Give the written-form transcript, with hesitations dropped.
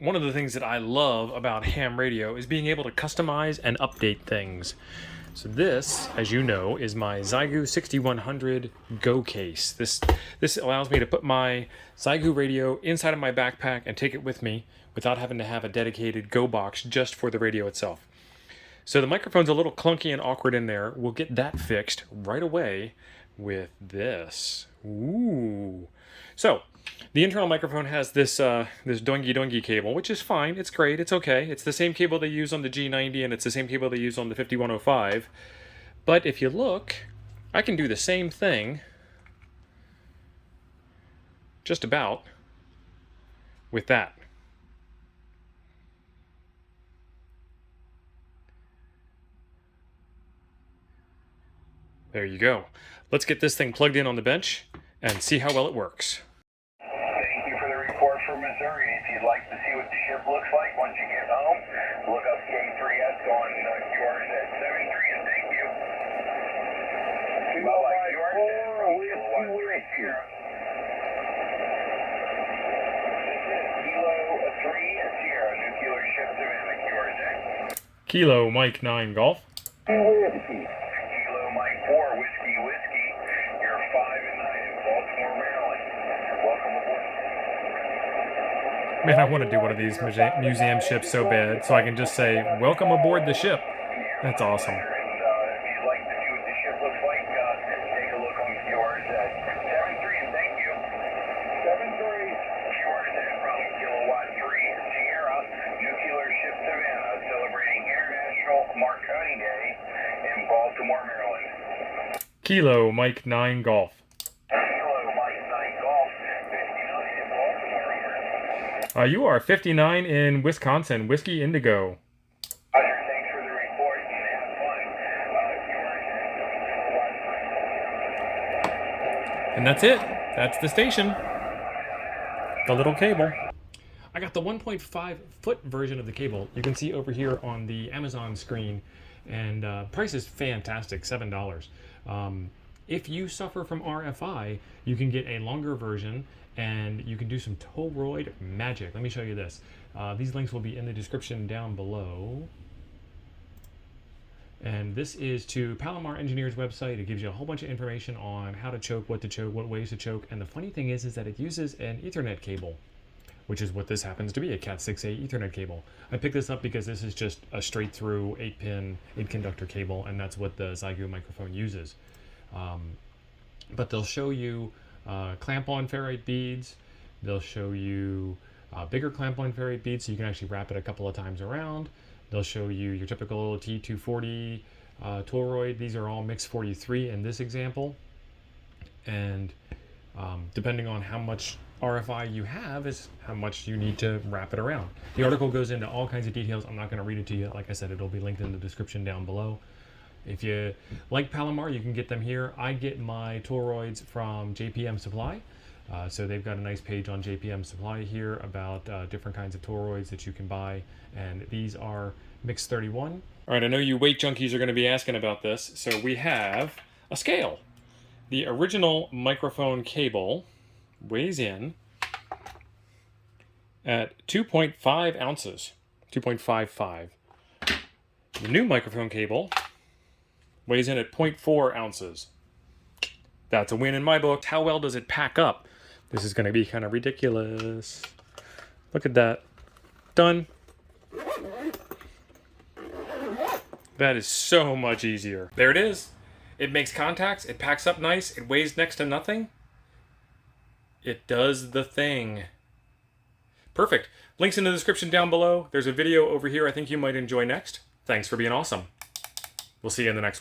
One of the things that I love about ham radio is being able to customize and update things. So this, as you know, is my Xiegu 6100 Go case. This allows me to put my Xiegu radio inside of my backpack and take it with me without having to have a dedicated Go box just for the radio itself. So the microphone's a little clunky and awkward in there. We'll get that fixed right away with this. Ooh. So the internal microphone has this this dongy cable, which is fine. It's great. It's okay. It's the same cable they use on the G90, and it's the same cable they use on the 5105. But if you look, I can do the same thing, just about, with that. There you go. Let's get this thing plugged in on the bench and see how well it works. Thank you for the report from Missouri. If you'd like to see what the ship looks like once you get home, look up K3S on yours at 73, and thank you. Bye-bye, yours at Sierra. Kilo 3 at Sierra, nuclear ship to Emmett, yours at Kilo Mike 9 Golf. Kilo Mike 4, Whiskey, you're 5 and 9 in Baltimore, Maryland. Welcome aboard. Man, I want to do one of these museum ships so bad, so I can just say, welcome aboard the ship. That's awesome. And if you'd like to see what the ship looks like, take a look on yours at 73, and thank you. 73. Yours at from Kilowatt 3 Sierra, nuclear ship Savannah, celebrating International Marconi Day in Baltimore, Maryland. Kilo Mike 9 Golf. Kilo Mike 9 Golf, 59 in Baltimore. You are 59 in Wisconsin, Whiskey Indigo. Roger, thanks for the report and have fun. And that's it. That's the station. The little cable. I got the 1.5 foot version of the cable. You can see over here on the Amazon screen, and price is fantastic, $7. If you suffer from RFI, you can get a longer version, and you can do some Toroid magic. Let me show you this. These links will be in the description down below. And this is to Palomar Engineer's website. It gives you a whole bunch of information on how to choke, what ways to choke. And the funny thing is that it uses an Ethernet cable, which is what this happens to be, a Cat 6A Ethernet cable. I picked this up because this is just a straight through 8-pin, 8-conductor cable, and that's what the Xiegu microphone uses. But they'll show you clamp-on ferrite beads. They'll show you bigger clamp-on ferrite beads, so you can actually wrap it a couple of times around. They'll show you your typical T240 toroid. These are all mix 43 in this example. And depending on how much RFI you have is how much you need to wrap it around. The article goes into all kinds of details. I'm not going to read it to you. Like I said, it'll be linked in the description down below. If you like Palomar, you can get them here. I get my toroids from JPM Supply. So they've got a nice page on JPM Supply here about different kinds of toroids that you can buy. And these are Mix 31. All right, I know you weight junkies are going to be asking about this. So we have a scale. The original microphone cable weighs in at 2.5 ounces, 2.55. The new microphone cable weighs in at 0.4 ounces. That's a win in my book. How well does it pack up? This is going to be kind of ridiculous. Look at that. Done. That is so much easier. There it is. It makes contacts. It packs up nice. It weighs next to nothing. It does the thing. Perfect. Links in the description down below. There's a video over here I think you might enjoy next. Thanks for being awesome. We'll see you in the next one.